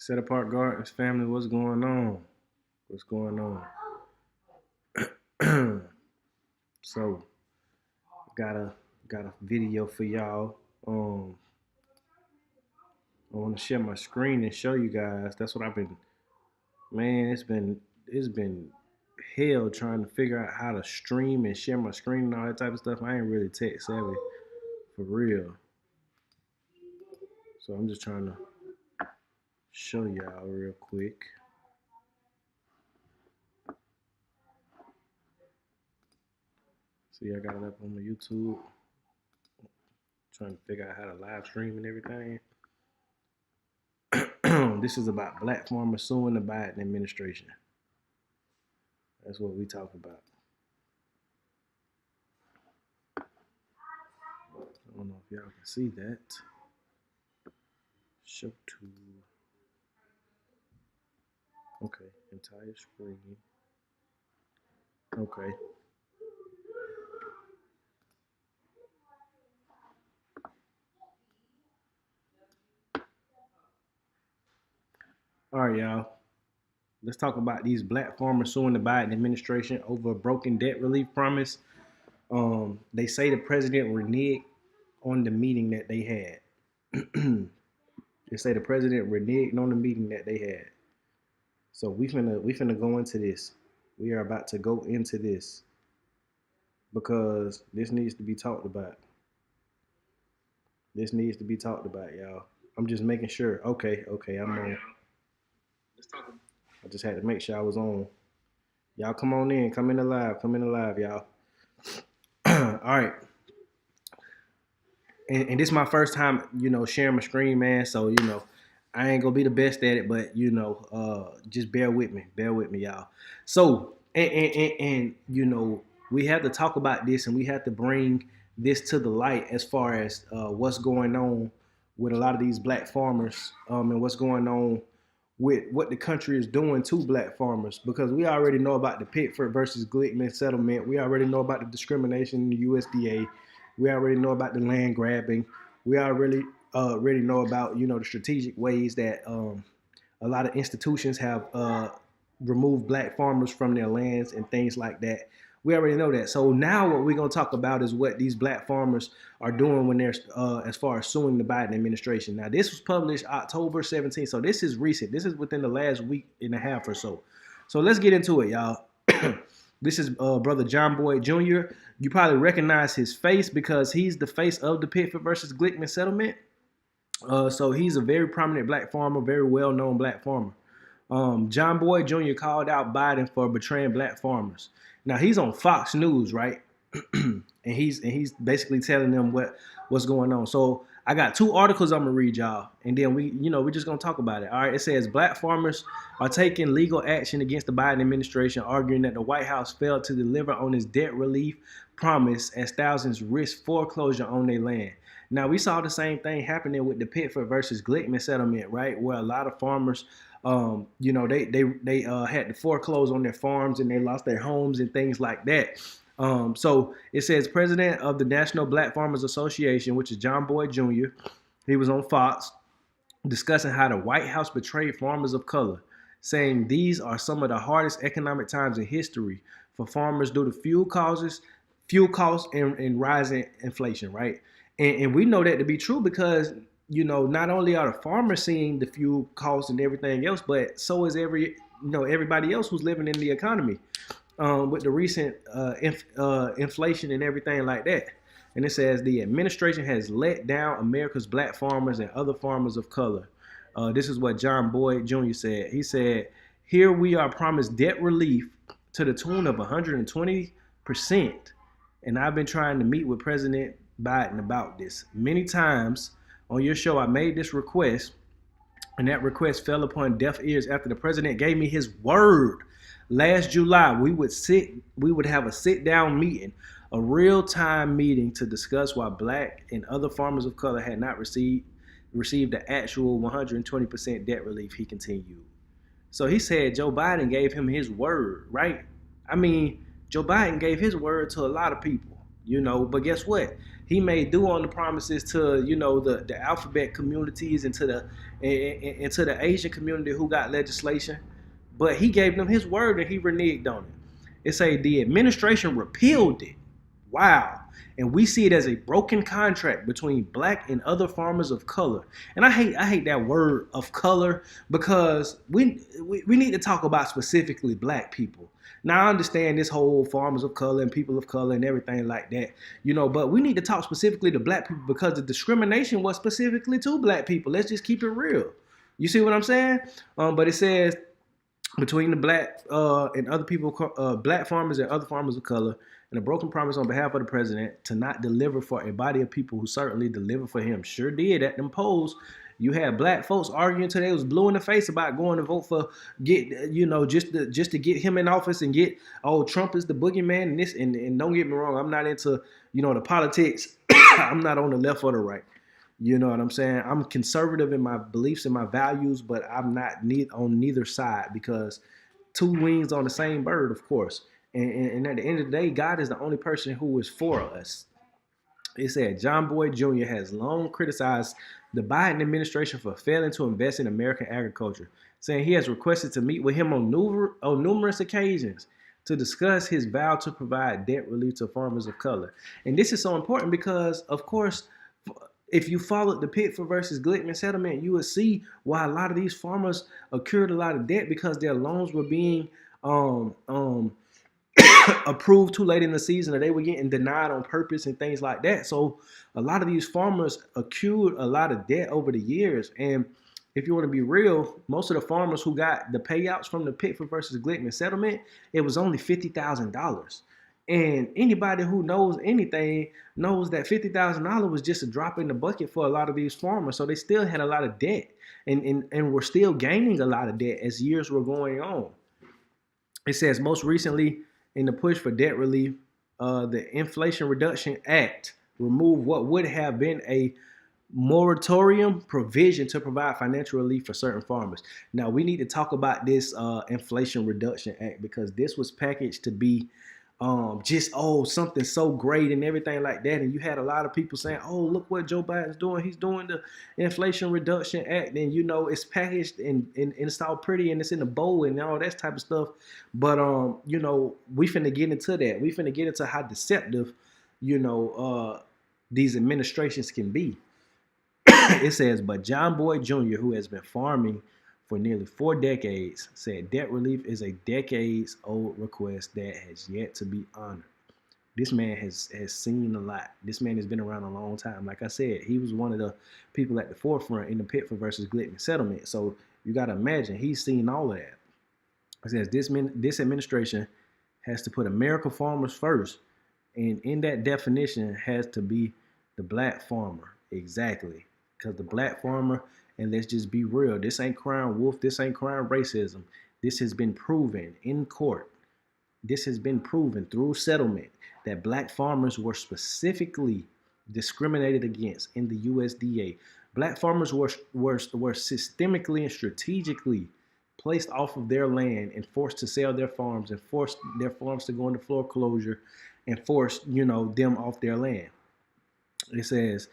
Set apart gardens family, what's going on? What's going on? So got a got a video for y'all. I want to share my screen and show you guys. That's what I've been. Man, it's been hell trying to figure out how to stream and share my screen and all that type of stuff. I ain't really tech savvy for real. So I'm just trying to show y'all real quick. See, I got it up on my YouTube. Trying to figure out how to live stream and everything. This is about black farmers suing the Biden administration. That's what we talk about. I don't know if y'all can see that. Show to. Okay, entire screen. Okay. All right, y'all. Let's talk about these black farmers suing the Biden administration over a broken debt relief promise. They say the president reneged on the meeting that they had. They say the president reneged on the meeting that they had. So we finna go into this. We are about to go into this because this needs to be talked about. This needs to be talked about, y'all. I'm just making sure. Okay, I'm on. I just had to make sure I was on. Y'all come on in, come in the live, y'all. All right. And this is my first time, sharing my screen, man. So, I ain't gonna be the best at it, but just bear with me, y'all. So, and we have to talk about this, and we have to bring this to the light as far as what's going on with a lot of these black farmers, and what's going on with what the country is doing to black farmers, because we already know about the Pittsford versus Glickman settlement. We already know about the discrimination in the USDA. We already know about the land grabbing. We already know about the strategic ways that a lot of institutions have removed black farmers from their lands and things like that. We already know that. So now what we're going to talk about is what these black farmers are doing when they're as far as suing the Biden administration. Now, this was published October 17th. So this is recent. This is within the last week and a half or so. So let's get into it, y'all. This is brother John Boyd Jr. You probably recognize his face because he's the face of the Pittsford versus Glickman settlement. So he's a very prominent black farmer, very well-known black farmer. John Boyd Jr. called out Biden for betraying black farmers. Now he's on Fox News, right? and he's basically telling them what's going on. So I got two articles I'm gonna read y'all, and then we're just gonna talk about it. All right, it says black farmers are taking legal action against the Biden administration, arguing that the White House failed to deliver on its debt relief promise as thousands risk foreclosure on their land. Now we saw the same thing happening with the Pittsford versus Glickman settlement, right? Where a lot of farmers, they had to foreclose on their farms and they lost their homes and things like that. So it says president of the National Black Farmers Association, which is John Boyd Jr. He was on Fox discussing how the White House betrayed farmers of color, saying these are some of the hardest economic times in history for farmers due to fuel costs and rising inflation, right? And we know that to be true because, not only are the farmers seeing the fuel costs and everything else, but so is everybody else who's living in the economy with the recent inflation and everything like that. And it says the administration has let down America's black farmers and other farmers of color. This is what John Boyd Jr. said. He said, here we are promised debt relief to the tune of 120%. And I've been trying to meet with President Biden about this. Many times on your show, I made this request, and that request fell upon deaf ears after the president gave me his word. Last July, we would have a sit-down meeting, a real-time meeting to discuss why black and other farmers of color had not received the actual 120% debt relief, he continued. So he said Joe Biden gave him his word, right? I mean, Joe Biden gave his word to a lot of people. But guess what? He made do on the promises to, the alphabet communities and to the Asian community who got legislation. But he gave them his word and he reneged on it. It say the administration repealed it. Wow. And we see it as a broken contract between black and other farmers of color. And I hate that word of color because we need to talk about specifically black people. Now I understand this whole farmers of color and people of color and everything like that, but we need to talk specifically to black people because the discrimination was specifically to black people. Let's just keep it real. You see what I'm saying? But it says between the black and other people, black farmers and other farmers of color, and a broken promise on behalf of the president to not deliver for a body of people who certainly delivered for him. Sure did at them polls. You had black folks arguing till they was blue in the face about going to vote for just to get him in office and get Trump is the boogeyman and this and don't get me wrong, I'm not into the politics. I'm not on the left or the right. You know what I'm saying? I'm conservative in my beliefs and my values, but I'm not on neither side because two wings on the same bird, of course. And at the end of the day, God is the only person who is for us. It said John Boyd Jr. has long criticized the Biden administration for failing to invest in American agriculture, saying he has requested to meet with him on numerous occasions to discuss his vow to provide debt relief to farmers of color. And this is so important because, of course, if you followed the Pittsford versus Glickman settlement, you would see why a lot of these farmers accrued a lot of debt because their loans were being approved too late in the season, or they were getting denied on purpose and things like that. So a lot of these farmers accrued a lot of debt over the years. And if you want to be real, most of the farmers who got the payouts from the Pittsford versus Glickman settlement, it was only $50,000. And anybody who knows anything knows that $50,000 was just a drop in the bucket for a lot of these farmers. So they still had a lot of debt and were still gaining a lot of debt as years were going on. It says most recently in the push for debt relief, the Inflation Reduction Act removed what would have been a moratorium provision to provide financial relief for certain farmers. Now we need to talk about this Inflation Reduction Act because this was packaged to be something so great and everything like that. And you had a lot of people saying, oh, look what Joe Biden's doing. He's doing the Inflation Reduction Act. And, it's packaged and it's all pretty and it's in a bowl and all that type of stuff. But, we finna get into that. We finna get into how deceptive, these administrations can be. It says, but John Boyd Jr., who has been farming for nearly 4 decades, said debt relief is a decades-old request that has yet to be honored. This man has seen a lot. This man has been around a long time. Like I said, he was one of the people at the forefront in the Pittsford versus Glickman settlement. So you got to imagine he's seen all of that. It says this administration has to put American farmers first, and in that definition has to be the black farmer. Exactly, because the black farmer. And let's just be real. This ain't crying wolf. This ain't crying racism. This has been proven in court. This has been proven through settlement that black farmers were specifically discriminated against in the USDA. Black farmers were systemically and strategically placed off of their land and forced to sell their farms and forced their farms to go into foreclosure and forced, them off their land. It says,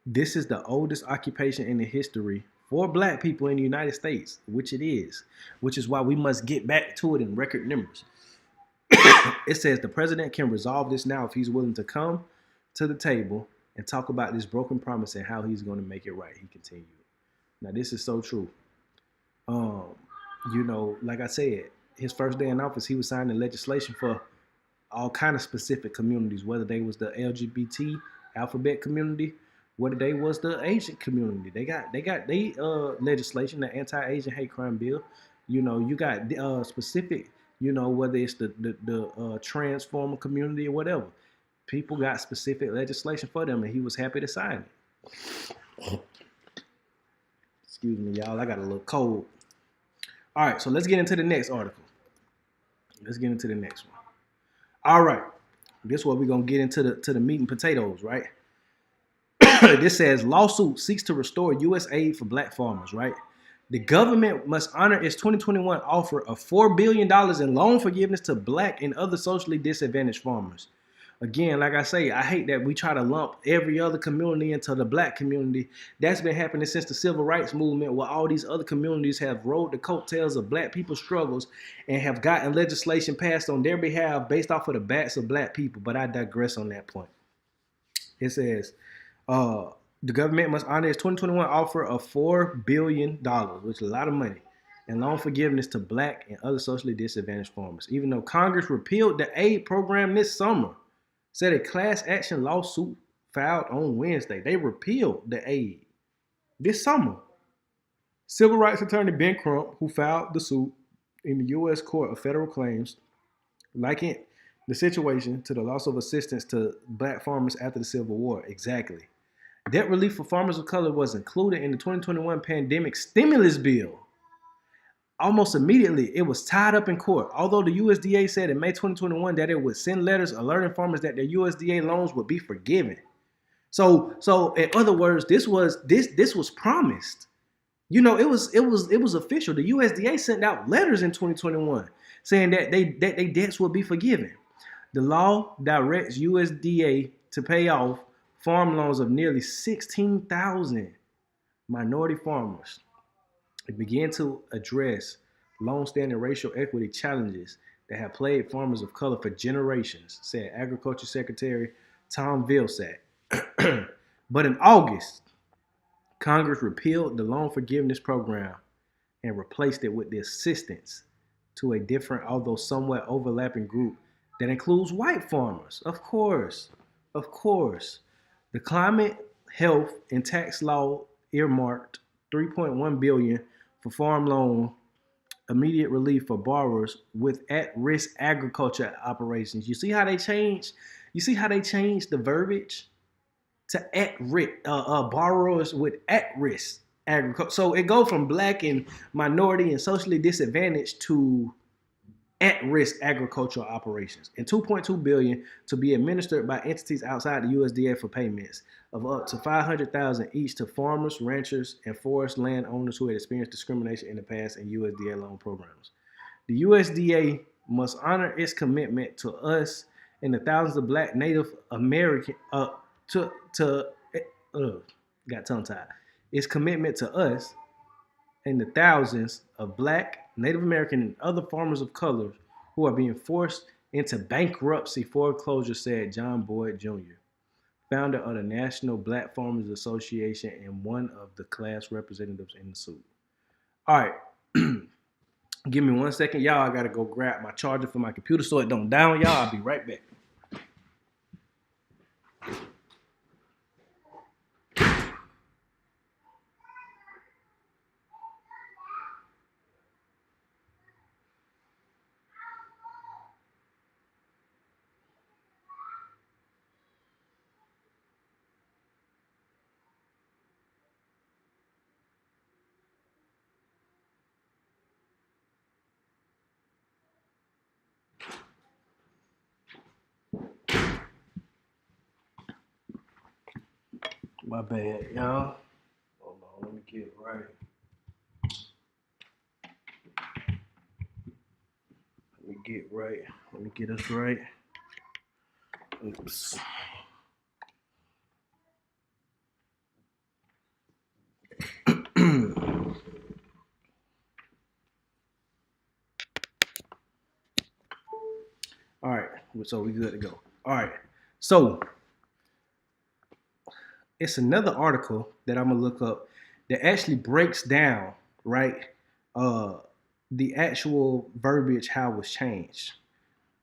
this is the oldest occupation in the history for black people in the United States, which is why we must get back to it in record numbers. It says the president can resolve this now if he's willing to come to the table and talk about this broken promise and how he's going to make it right. He continued. Now, this is so true. Like I said, his first day in office, he was signing legislation for all kind of specific communities, whether they was the LGBT alphabet community, whether they was the Asian community. They got legislation, the anti-Asian hate crime bill. You got specific, whether it's the transformer community or whatever. People got specific legislation for them, and he was happy to sign it. Excuse me, y'all. I got a little cold. All right, so let's get into the next article. Let's get into the next one. All right, this is what we're gonna get into the meat and potatoes, right? This says lawsuit seeks to restore U.S. aid for black farmers, right? The government must honor its 2021 offer of $4 billion in loan forgiveness to black and other socially disadvantaged farmers. Again, like I say, I hate that we try to lump every other community into the black community. That's been happening since the civil rights movement, where all these other communities have rode the coattails of black people's struggles and have gotten legislation passed on their behalf based off of the backs of black people. But I digress on that point. It says, uh, the government must honor its 2021 offer of $4 billion, which is a lot of money, and loan forgiveness to black and other socially disadvantaged farmers. Even though Congress repealed the aid program this summer, said a class action lawsuit filed on Wednesday. They repealed the aid this summer. Civil rights attorney Ben Crump, who filed the suit in the U.S. Court of Federal Claims, likened the situation to the loss of assistance to black farmers after the Civil War. Exactly. Debt relief for farmers of color was included in the 2021 pandemic stimulus bill. Almost immediately, it was tied up in court. Although the USDA said in May 2021 that it would send letters alerting farmers that their USDA loans would be forgiven. So in other words, this was promised. You know, it was official. The USDA sent out letters in 2021 saying that they debts would be forgiven. The law directs USDA to pay off farm loans of nearly 16,000 minority farmers. It began to address long-standing racial equity challenges that have plagued farmers of color for generations, said Agriculture Secretary Tom Vilsack. But in August, Congress repealed the loan forgiveness program and replaced it with the assistance to a different, although somewhat overlapping group that includes white farmers. Of course. The climate, health, and tax law earmarked $3.1 billion for farm loan immediate relief for borrowers with at-risk agriculture operations. You see how they changed? You see how they changed the verbiage to at-risk borrowers with at-risk agriculture. So it goes from black and minority and socially disadvantaged to at-risk agricultural operations, and $2.2 billion to be administered by entities outside the USDA for payments of up to $500,000 each to farmers, ranchers, and forest land owners who had experienced discrimination in the past in USDA loan programs. The USDA must honor its commitment to us and the thousands of black Native American got tongue tied. Its commitment to us and the thousands of black, Native American, and other farmers of color who are being forced into bankruptcy foreclosure, said John Boyd Jr., founder of the National Black Farmers Association and one of the class representatives in the suit. All right. Give me 1 second, y'all. I got to go grab my charger for my computer so it don't die on y'all. I'll be right back. My bad, y'all. Hold on, let me get it right. Let me get us right. Oops. All right, so we good to go. All right, so it's another article that I'm gonna look up that actually breaks down, right, the actual verbiage, how it was changed.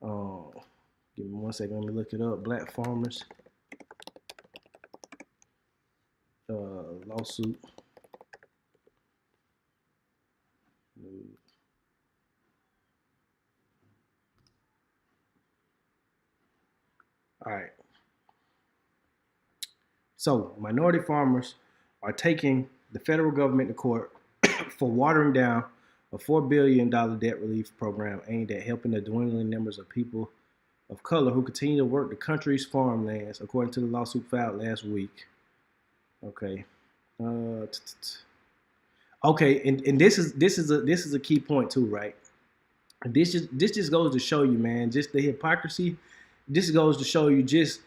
Give me 1 second, let me look it up. Black farmers lawsuit. All right. So minority farmers are taking the federal government to court for watering down a $4 billion debt relief program aimed at helping the dwindling numbers of people of color who continue to work the country's farmlands, according to the lawsuit filed last week. Okay. Okay, and this is a key point too, right? This just goes to show you, man, just the hypocrisy this goes to show you just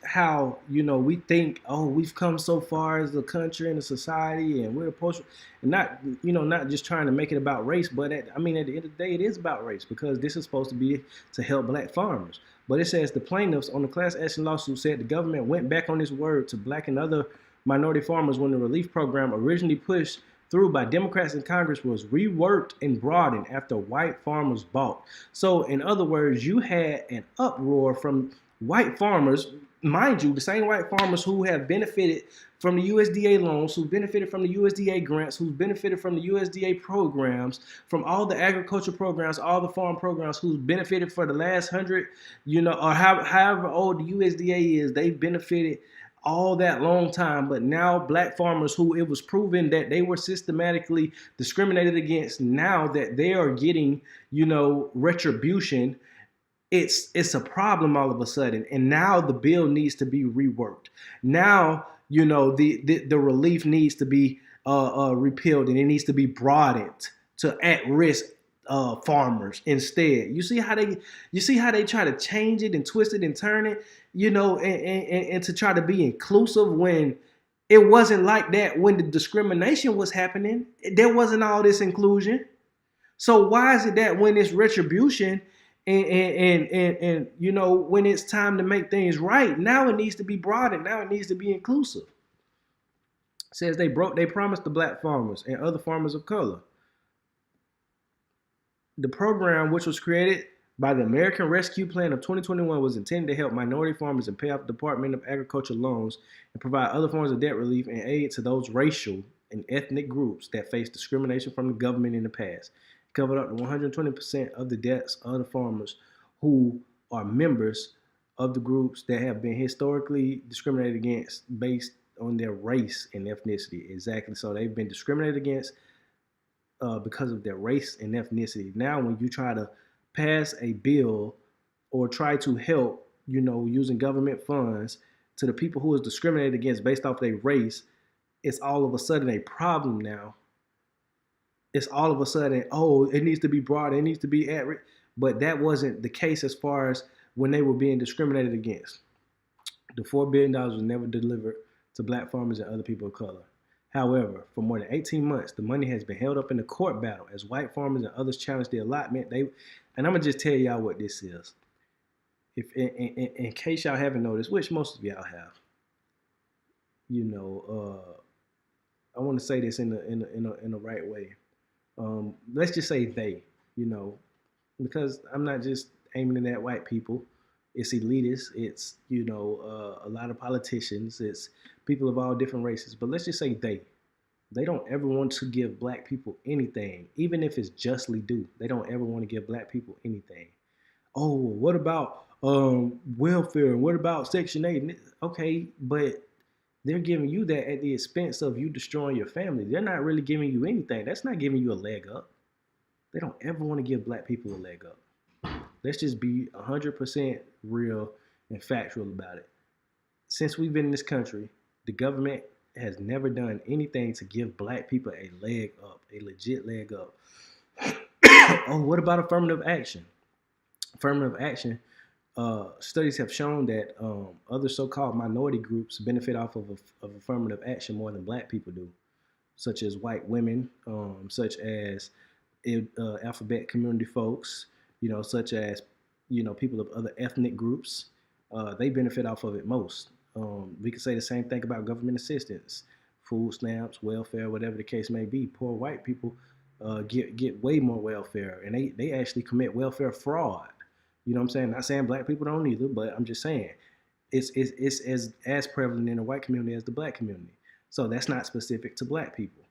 how, we think, oh, we've come so far as a country and a society, and we're supposed to, and not just trying to make it about race, but at the end of the day, it is about race, because this is supposed to be to help black farmers. But it says the plaintiffs on the class action lawsuit said the government went back on its word to black and other minority farmers when the relief program originally pushed through by Democrats in Congress was reworked and broadened after white farmers balked. So, in other words, you had an uproar from white farmers, mind you, the same white farmers who have benefited from the USDA loans, who benefited from the USDA grants, who benefited from the USDA programs, from all the agriculture programs, all the farm programs, who's benefited for the last 100, or however old the USDA is, they've benefited all that long time. But now black farmers who it was proven that they were systematically discriminated against, now that they are getting, retribution, it's a problem all of a sudden. And now the bill needs to be reworked. Now, the relief needs to be repealed, and it needs to be broadened to at-risk farmers instead. You see how they try to change it and twist it and turn it, and to try to be inclusive when it wasn't like that. When the discrimination was happening, there wasn't all this inclusion. So why is it that when it's retribution and when it's time to make things right, now it needs to be broadened, now it needs to be inclusive? It says they promised the black farmers and other farmers of color. The program, which was created by the American Rescue Plan of 2021, was intended to help minority farmers and pay off the Department of Agriculture loans and provide other forms of debt relief and aid to those racial and ethnic groups that faced discrimination from the government in the past. It covered up to 120% of the debts of the farmers who are members of the groups that have been historically discriminated against based on their race and ethnicity. Exactly. So they've been discriminated against because of their race and ethnicity. Now, when you try to pass a bill or try to help, using government funds to the people who is discriminated against based off their race, it's all of a sudden a problem now. It's all of a sudden, oh, it needs to be broad, it needs to be at risk. But that wasn't the case as far as when they were being discriminated against. The $4 billion was never delivered to black farmers and other people of color. However, for more than 18 months, the money has been held up in the court battle as white farmers and others challenged the allotment. And I'm going to just tell y'all what this is. If in case y'all haven't noticed, which most of y'all have, I want to say this in the right way. Let's just say they, because I'm not just aiming at white people. It's elitists. It's, a lot of politicians. It's people of all different races. But let's just say they don't ever want to give black people anything, even if it's justly due. They don't ever want to give black people anything. Oh, what about welfare? What about Section 8? Okay, but they're giving you that at the expense of you destroying your family. They're not really giving you anything. That's not giving you a leg up. They don't ever want to give black people a leg up. Let's just be 100% real and factual about it. Since we've been in this country, the government has never done anything to give black people a leg up, a legit leg up. Oh, what about affirmative action? Affirmative action, studies have shown that other so-called minority groups benefit off of affirmative action more than black people do, such as white women, such as alphabet community folks, such as, people of other ethnic groups. They benefit off of it most. We could say the same thing about government assistance, food stamps, welfare, whatever the case may be. Poor white people get way more welfare, and they actually commit welfare fraud. You know what I'm saying? Not saying black people don't either, but I'm just saying it's as prevalent in the white community as the black community. So that's not specific to black people.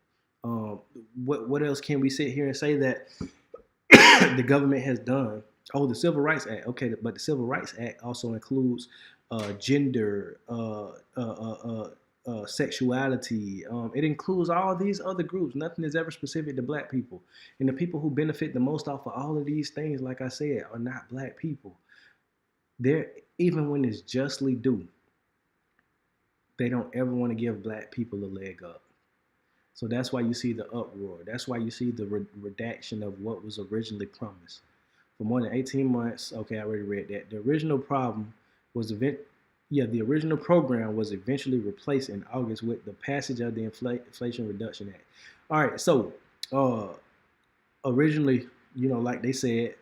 What else can we sit here and say that the government has done? Oh, the Civil Rights Act. Okay, but the Civil Rights Act also includes gender, sexuality. It includes all these other groups. Nothing is ever specific to black people. And the people who benefit the most off of all of these things, like I said, are not black people. They're, even when it's justly due, they don't ever want to give black people a leg up. So that's why you see the uproar. That's why you see the redaction of what was originally promised. for more than 18 months. Okay, I already read that. The original problem was the original program was eventually replaced in August with the passage of the Inflation Reduction Act. All right, so uh, originally, like they said,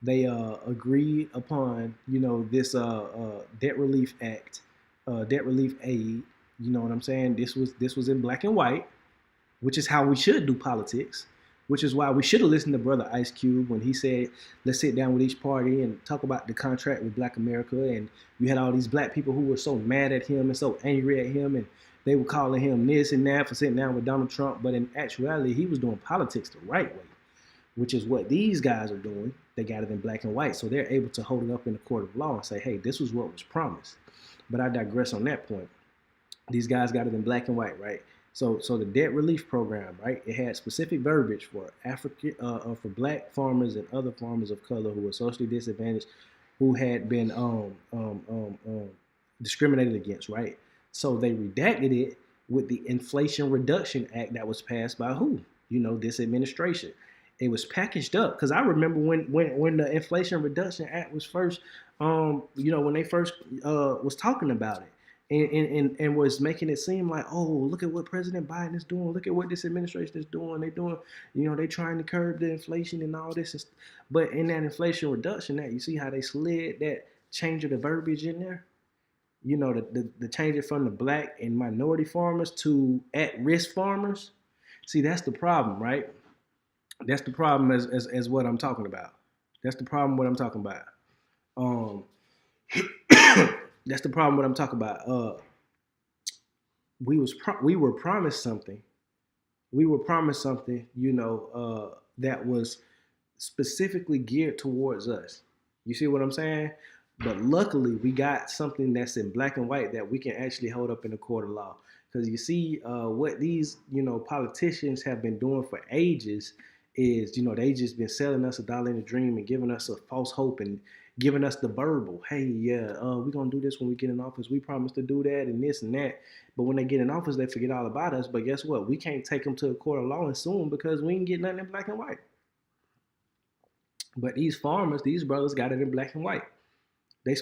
they agreed upon, this debt relief act, debt relief aid. You know what I'm saying? This was in black and white, which is how we should do politics, which is why we should have listened to Brother Ice Cube when he said, let's sit down with each party and talk about the contract with Black America. And you had all these black people who were so mad at him and so angry at him, and they were calling him this and that for sitting down with Donald Trump. But in actuality, he was doing politics the right way, which is what these guys are doing. They got it in black and white. So they're able to hold it up in the court of law and say, hey, this was what was promised. But I digress on that point. These guys got it in black and white, right? So the debt relief program, right? It had specific verbiage for for black farmers and other farmers of color who were socially disadvantaged, who had been discriminated against, right? So they redacted it with the Inflation Reduction Act that was passed by who? This administration. It was packaged up because I remember when the Inflation Reduction Act was first, when they first was talking about it. And was making it seem like, oh, look at what President Biden is doing. Look at what this administration is doing. They're doing, they're trying to curb the inflation and all this. But in that Inflation Reduction Act, you see how they slid that change of the verbiage in there? The change it from the black and minority farmers to at-risk farmers. See, that's the problem, right? That's the problem as what I'm talking about. That's the problem what I'm talking about. Um, that's the problem what I'm talking about. We were promised something. We were promised something, that was specifically geared towards us. You see what I'm saying? But luckily, we got something that's in black and white that we can actually hold up in the court of law. Because you see, what these, politicians have been doing for ages is, they just been selling us a dollar in a dream and giving us a false hope and giving us the verbal. Hey, yeah, we're going to do this when we get in office. We promise to do that and this and that. But when they get in office, they forget all about us. But guess what? We can't take them to the court of law and sue them because we ain't get nothing in black and white. But these farmers, these brothers got it in black and white. They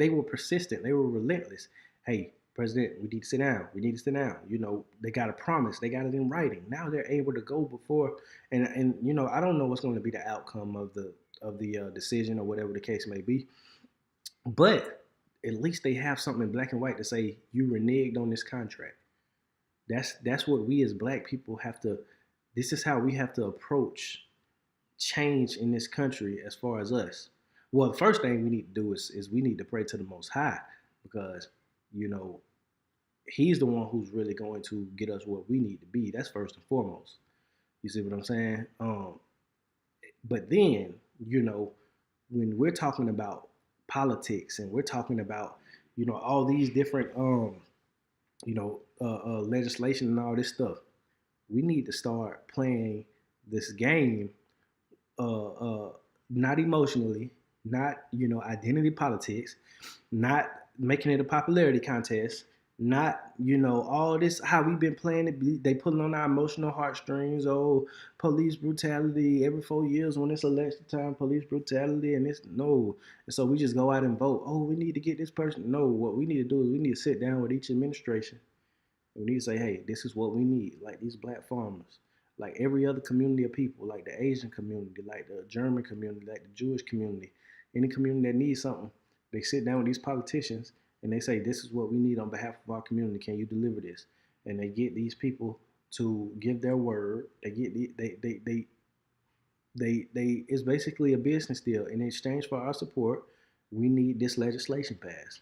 were persistent. They were relentless. Hey, President, we need to sit down. We need to sit down. They got a promise. They got it in writing. Now they're able to go before, and I don't know what's going to be the outcome of the decision or whatever the case may be. But at least they have something in black and white to say you reneged on this contract. That's what we as black people have to. This is how we have to approach change in this country as far as us. Well, the first thing we need to do is we need to pray to the Most High because, He's the one who's really going to get us what we need to be. That's first and foremost. You see what I'm saying? But then, when we're talking about politics and we're talking about, all these different, legislation and all this stuff, we need to start playing this game, not emotionally, not identity politics, not making it a popularity contest, not all this how we've been playing it. They pulling on our emotional heartstrings. Oh, police brutality every 4 years when it's election time, police brutality, and it's no. And so we just go out and vote. Oh, we need to get this person. No, what we need to do is we need to sit down with each administration. We need to say, hey, this is what we need. Like these black farmers, like every other community of people, like the Asian community, like the German community, like the Jewish community, any community that needs something, they sit down with these politicians and they say, this is what we need on behalf of our community. Can you deliver this? And they get these people to give their word. It's basically a business deal. In exchange for our support, we need this legislation passed.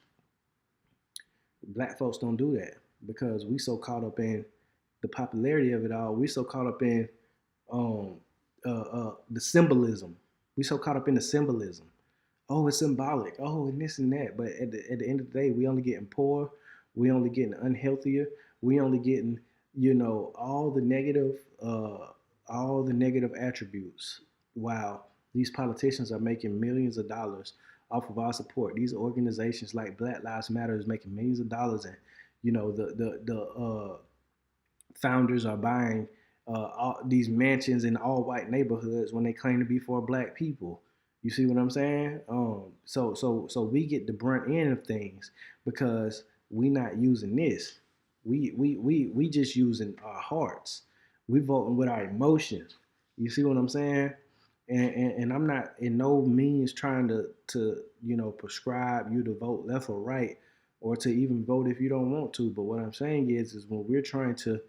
Black folks don't do that because we so caught up in the popularity of it all. We so caught up in the symbolism. We so caught up in the symbolism. Oh, it's symbolic. Oh, and this and that. But at the end of the day, we only getting poor. We only getting unhealthier. We only getting all the negative attributes. While these politicians are making millions of dollars off of our support. These organizations like Black Lives Matter is making millions of dollars, and the founders are buying all these mansions in all white neighborhoods when they claim to be for black people. You see what I'm saying? So we get the brunt end of things because we not using this. We just using our hearts. We voting with our emotions. You see what I'm saying? And I'm not in no means trying to prescribe you to vote left or right or to even vote if you don't want to. But what I'm saying is when we're trying to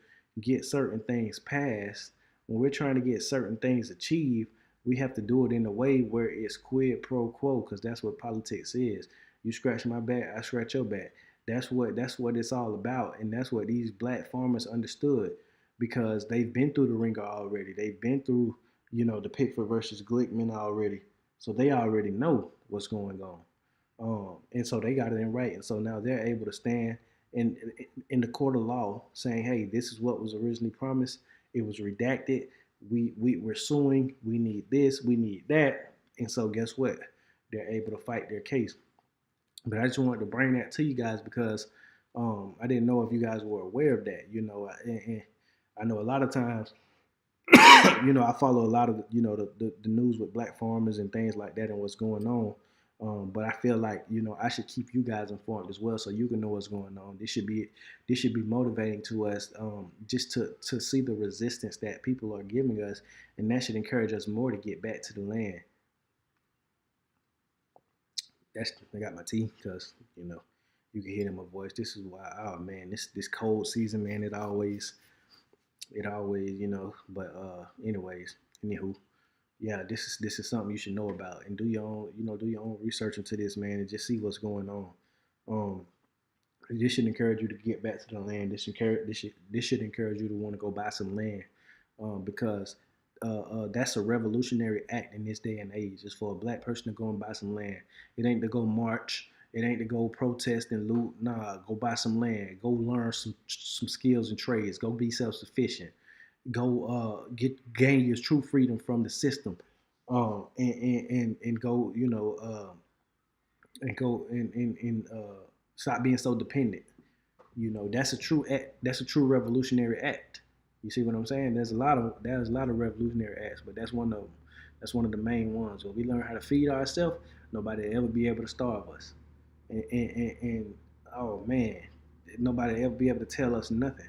get certain things passed, when we're trying to get certain things achieved, we have to do it in a way where it's quid pro quo, because that's what politics is. You scratch my back, I scratch your back. That's what it's all about, and that's what these black farmers understood because they've been through the ringer already. They've been through, the Pickford versus Glickman already, so they already know what's going on. And so they got it in right, and so now they're able to stand in in the court of law saying, "Hey, this is what was originally promised. It was redacted. We're suing. We need this. We need that." And so guess what? They're able to fight their case. But I just wanted to bring that to you guys because I didn't know if you guys were aware of that. And I know a lot of times I follow a lot of the news with black farmers and things like that and what's going on. But I feel like I should keep you guys informed as well, so you can know what's going on. This should be motivating to us, just to see the resistance that people are giving us, and that should encourage us more to get back to the land. That's I got my tea because you can hear it in my voice. This is why. Oh man, this cold season, man. It always. But anyways, anywho, yeah, this is something you should know about and do your own research into this, man, and just see what's going on. Um, this should encourage you to get back to the land. This should encourage you to want to go buy some land, because that's a revolutionary act in this day and age. It's for a black person to go and buy some land. It ain't to go march. It ain't to go protest and loot. Nah, go buy some land. Go learn some skills and trades. Go be self sufficient. Go gain your true freedom from the system, and go and go and stop being so dependent. That's a true act. That's a true revolutionary act. You see what I'm saying? There's a lot of revolutionary acts, but that's one of them. That's one of the main ones. When we learn how to feed ourselves, nobody will ever be able to starve us. And oh man, nobody will ever be able to tell us nothing.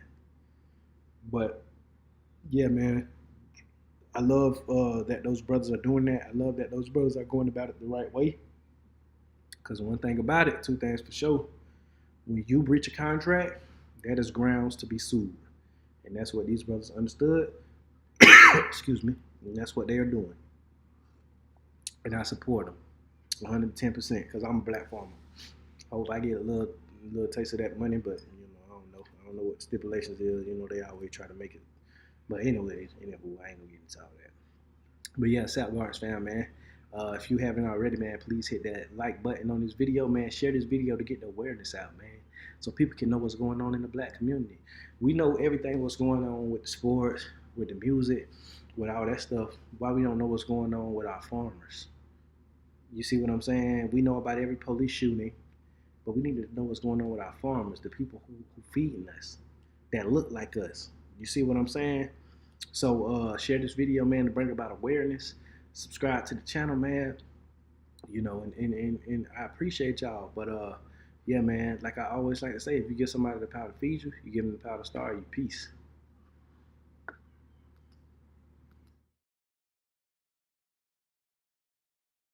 But yeah, man, I love that those brothers are doing that. I love that those brothers are going about it the right way. Because one thing about it, two things for sure. When you breach a contract, that is grounds to be sued. And that's what these brothers understood. Excuse me. And that's what they are doing. And I support them 110% because I'm a black farmer. I hope I get a little taste of that money, but I don't know. I don't know what the stipulations is. They always try to make it. But anyways, I ain't gonna get into all that. But yeah, South Gardens fam, man. If you haven't already, man, please hit that like button on this video, man. Share this video to get the awareness out, man, so people can know what's going on in the black community. We know everything what's going on with the sports, with the music, with all that stuff. Why we don't know what's going on with our farmers? You see what I'm saying? We know about every police shooting, but we need to know what's going on with our farmers, the people who feeding us, that look like us. You see what I'm saying? So share this video, man, to bring about awareness. Subscribe to the channel, man. And I appreciate y'all. But yeah, man, like I always like to say, if you give somebody the power to feed you, you give them the power to starve you. Peace.